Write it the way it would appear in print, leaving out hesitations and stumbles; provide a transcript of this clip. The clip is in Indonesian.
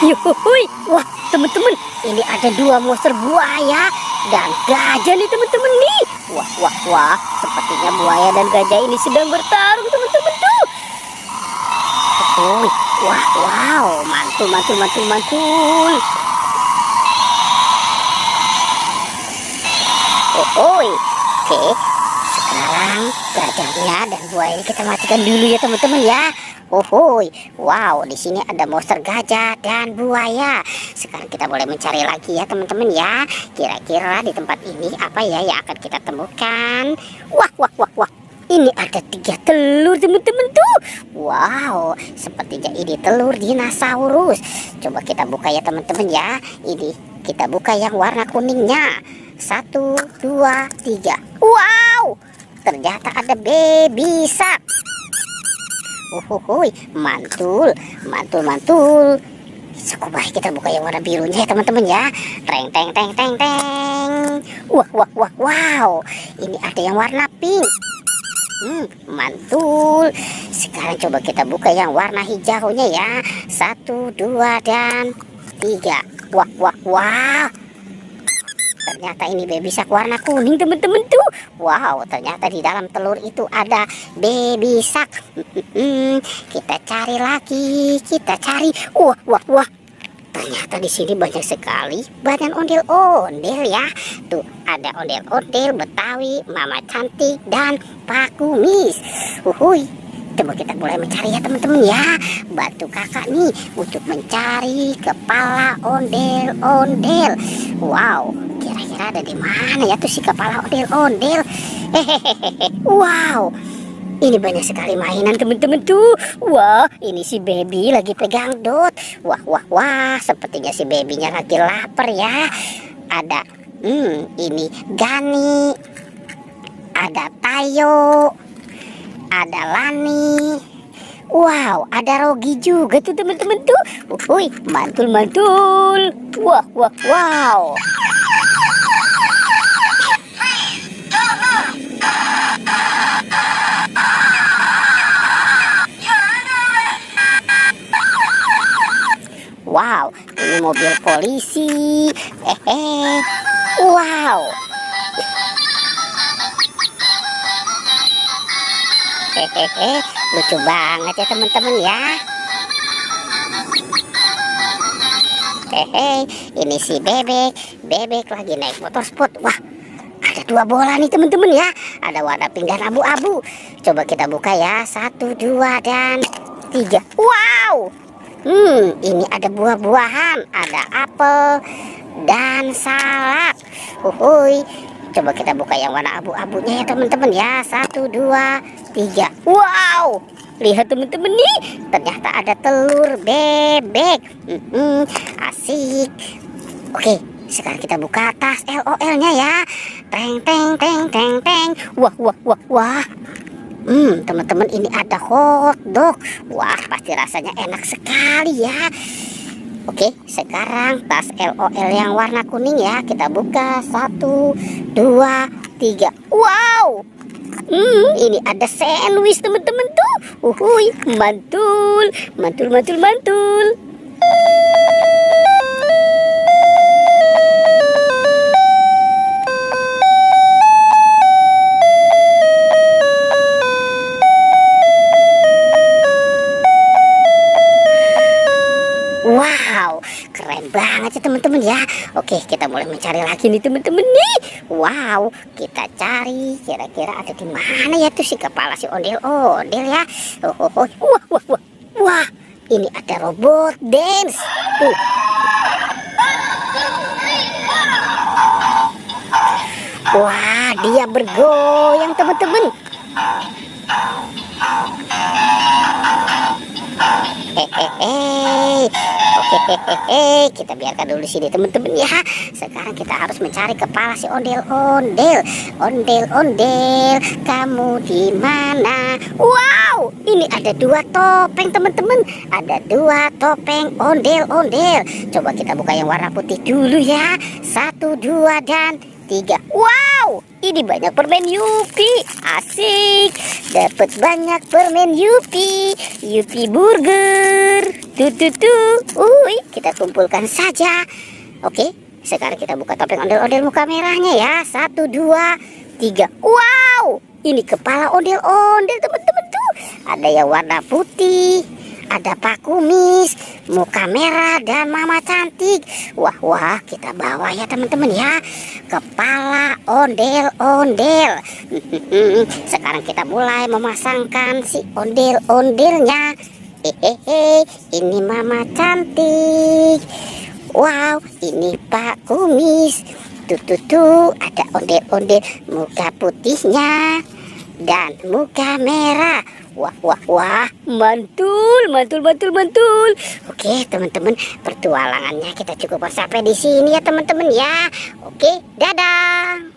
Yuhui, wah teman-teman, ini ada dua monster buaya dan gajah nih teman-teman nih. Wah, wah, wah, sepertinya buaya dan gajah ini sedang bertarung teman-teman tuh. Yuhui, wah, wow, mantul, mantul, mantul, mantul. Oke, sekarang gajahnya dan buaya ini kita matikan dulu ya teman-teman ya. Wow, di sini ada monster gajah dan buaya. Sekarang kita boleh mencari lagi ya teman-teman ya. Kira-kira di tempat ini apa ya yang akan kita temukan? Wah, wah, wah, wah. Ini ada 3 telur teman-teman tuh. Wow, sepertinya ini telur dinosaurus. Coba kita buka ya teman-teman ya. Ini kita buka yang warna kuningnya. 1, 2, 3. Wow, ternyata ada baby shark. Mantul, mantul, mantul. Coba kita buka yang warna birunya ya teman-teman ya. Teng, teng, teng, teng, teng. Wah, wah, wah, wow. Ini ada yang warna pink. Mantul. Sekarang coba kita buka yang warna hijaunya ya. 1, 2, dan 3. Wah, wah, wah. Ternyata ini baby shark warna kuning teman-teman tuh. Wow, ternyata di dalam telur itu ada baby shark. Kita cari lagi, kita cari. Wah, wah, wah. Ternyata di sini banyak sekali badan ondel-ondel ya. Tuh ada ondel-ondel Betawi, Mama Cantik dan Pak Kumis. Coba kita mulai mencari ya teman-teman ya. Bantu kakak nih untuk mencari kepala ondel-ondel. Wow, kira-kira ada di mana ya tuh si kepala ondel-ondel? Hehehe. Wow, ini banyak sekali mainan teman-teman tuh. Wah, ini si baby lagi pegang dot. Wah, wah, wah, sepertinya si babynya lagi lapar ya. Ada, ini Gani, ada Tayo, ada Lani. Wow, ada Rogi juga tuh teman-teman tuh. Mantul, mantul. Wah, wah, wow. Wow, ini mobil polisi. Wow. Lucu banget ya teman-teman ya. Ini si bebek lagi naik motor sport. Wah, ada 2 bola nih teman-teman ya. Ada warna pink dan abu-abu. Coba kita buka ya. 1, 2, dan 3. Wow. Ini ada buah-buahan, ada apel dan salak. Coba kita buka yang warna abu-abunya ya teman-teman ya. 1, 2, 3. Wow, lihat teman-teman nih, ternyata ada telur bebek. Asik. Oke, sekarang kita buka tas LOL-nya ya. Teng, teng, teng, teng, teng. Wah, wah, wah, wah. Teman-teman, ini ada hotdog. Wah, pasti rasanya enak sekali ya. Oke, sekarang tas LOL yang warna kuning ya. Kita buka. 1, 2, 3. Wow. Ini ada sandwich teman-teman tuh. Mantul, mantul, mantul, mantul. Wow, keren banget ya teman-teman ya. Oke, kita mulai mencari lagi nih teman-teman nih. Wow, kita cari kira-kira ada di mana ya tuh si kepala si ondel-ondel ya. Wah, wah, wah, wah. Ini ada robot dance. Tuh. Wah, dia bergoyang teman-teman. Kita biarkan dulu sini teman-teman ya. Sekarang kita harus mencari kepala si ondel-ondel. Ondel-ondel, kamu di mana? Wow, ini ada 2 topeng teman-teman. Ada 2 topeng ondel-ondel. Coba kita buka yang warna putih dulu ya. 1, 2, dan 3. tiga. Wow, ini banyak permen Yupi. Asik, dapat banyak permen Yupi. Yupi burger. Kita kumpulkan saja. Oke, sekarang kita buka topeng ondel-ondel muka merahnya ya. 1, 2, 3. Wow, ini kepala ondel-ondel teman-teman tuh. Ada yang warna putih, ada Pak Kumis, muka merah, dan Mama Cantik. Wah, kita bawa ya teman-teman ya. Kepala ondel-ondel. Sekarang kita mulai memasangkan si ondel-ondelnya. Ini Mama Cantik. Wow, ini Pak Kumis. Tuh, ada ondel-ondel muka putihnya dan muka merah. Wah, mantul. Oke, teman-teman, pertualangannya kita cukup sampai di sini ya teman-teman ya. Oke, dadah.